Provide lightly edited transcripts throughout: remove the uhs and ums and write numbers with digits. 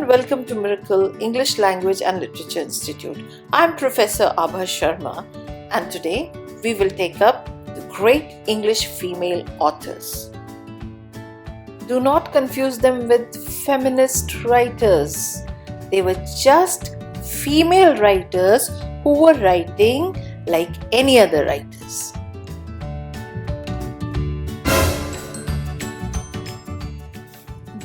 welcome to Miracle English Language and Literature Institute. I'm Professor Abha Sharma, and today we will take up the great English female authors. Do not confuse them with feminist writers. They were just female writers who were writing like any other writers.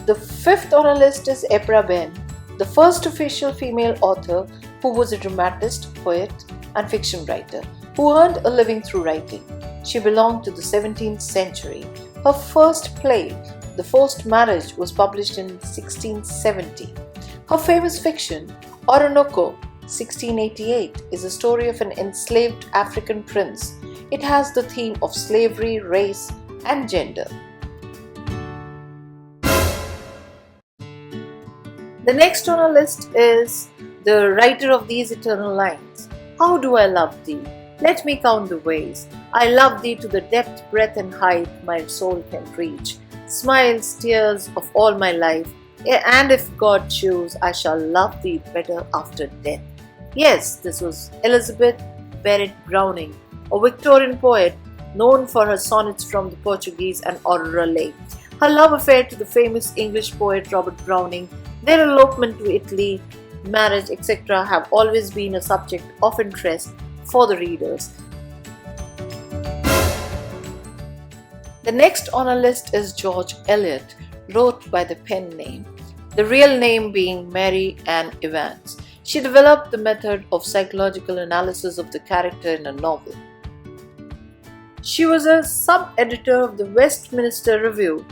The fifth on our list is Ebra Ben, the first official female author who was a dramatist, poet, and fiction writer who earned a living through writing. She belonged to the 17th century. Her first play, The Forced Marriage, was published in 1670. Her famous fiction, Orinoco, 1688, is a story of an enslaved African prince. It has the theme of slavery, race, and gender. The next on our list is the writer of these eternal lines. How do I love thee? Let me count the ways. I love thee to the depth, breadth, and height my soul can reach. Smiles, tears of all my life, and if God choose, I shall love thee better after death. Yes, this was Elizabeth Barrett Browning, a Victorian poet known for her sonnets from the Portuguese and Aurora Leigh. Her love affair to the famous English poet Robert Browning, their elopement to Italy, marriage, etc. have always been a subject of interest for the readers. The next on our list is George Eliot, wrote by the pen name, the real name being Mary Ann Evans. She developed the method of psychological analysis of the character in a novel. She was a sub-editor of the Westminster Review.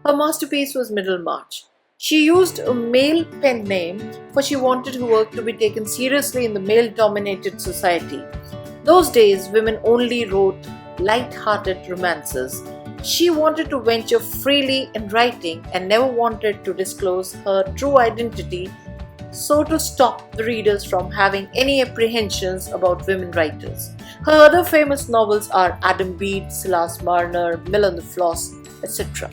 Her masterpiece was Middlemarch. She used a male pen name for she wanted her work to be taken seriously in the male-dominated society. Those days, women only wrote light-hearted romances. She wanted to venture freely in writing and never wanted to disclose her true identity, so to stop the readers from having any apprehensions about women writers. Her other famous novels are Adam Bede, Silas Marner, Mill on the Floss, etc.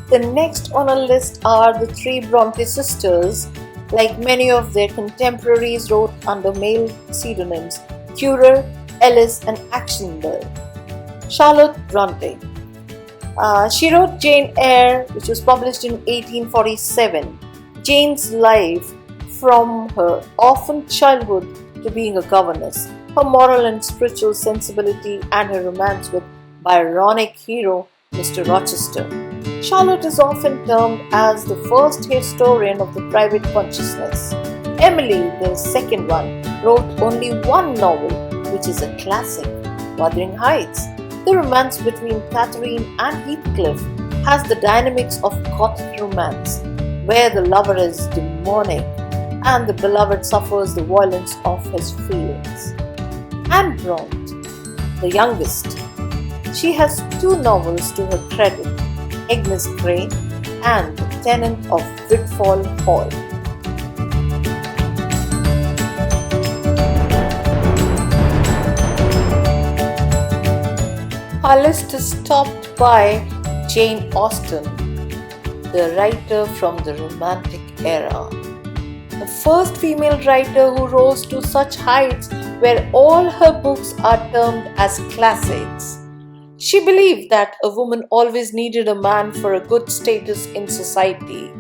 The next on our list are the three Bronte sisters. Like many of their contemporaries, wrote under male pseudonyms Currer, Ellis, and Actionville. Charlotte Bronte. She wrote Jane Eyre, which was published in 1847. Jane's life from her orphan childhood to being a governess, her moral and spiritual sensibility, and her romance with Byronic hero Mr. Rochester. Charlotte is often termed as the first historian of the private consciousness. Emily, the second one, wrote only one novel, which is a classic, Wuthering Heights. The romance between Catherine and Heathcliff has the dynamics of Gothic romance, where the lover is demonic and the beloved suffers the violence of his feelings. Anne Bronte, the youngest, she has two novels to her credit, Agnes Grey and The Tenant of Whitfall Hall. Our list is topped by Jane Austen, the writer from the Romantic era. The first female writer who rose to such heights where all her books are termed as classics. She believed that a woman always needed a man for a good status in society.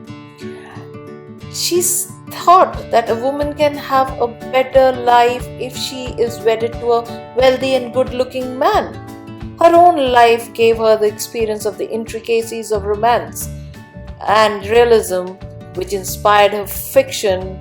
She thought that a woman can have a better life if she is wedded to a wealthy and good-looking man. Her own life gave her the experience of the intricacies of romance and realism, which inspired her fiction,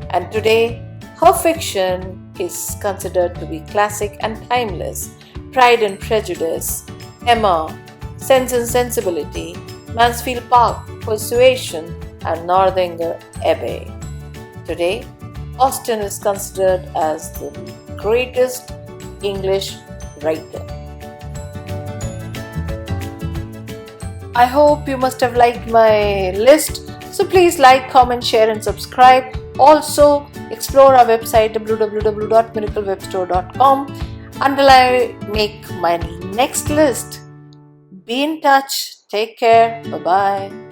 and today her fiction is considered to be classic and timeless. Pride and Prejudice, Emma, Sense and Sensibility, Mansfield Park, Persuasion, and Northanger Abbey. Today, Austen is considered as the greatest English writer. I hope you must have liked my list, so please like, comment, share, and subscribe. Also, explore our website www.miraclewebstore.com. Until I make my next list, Be in touch. Take care. Bye bye.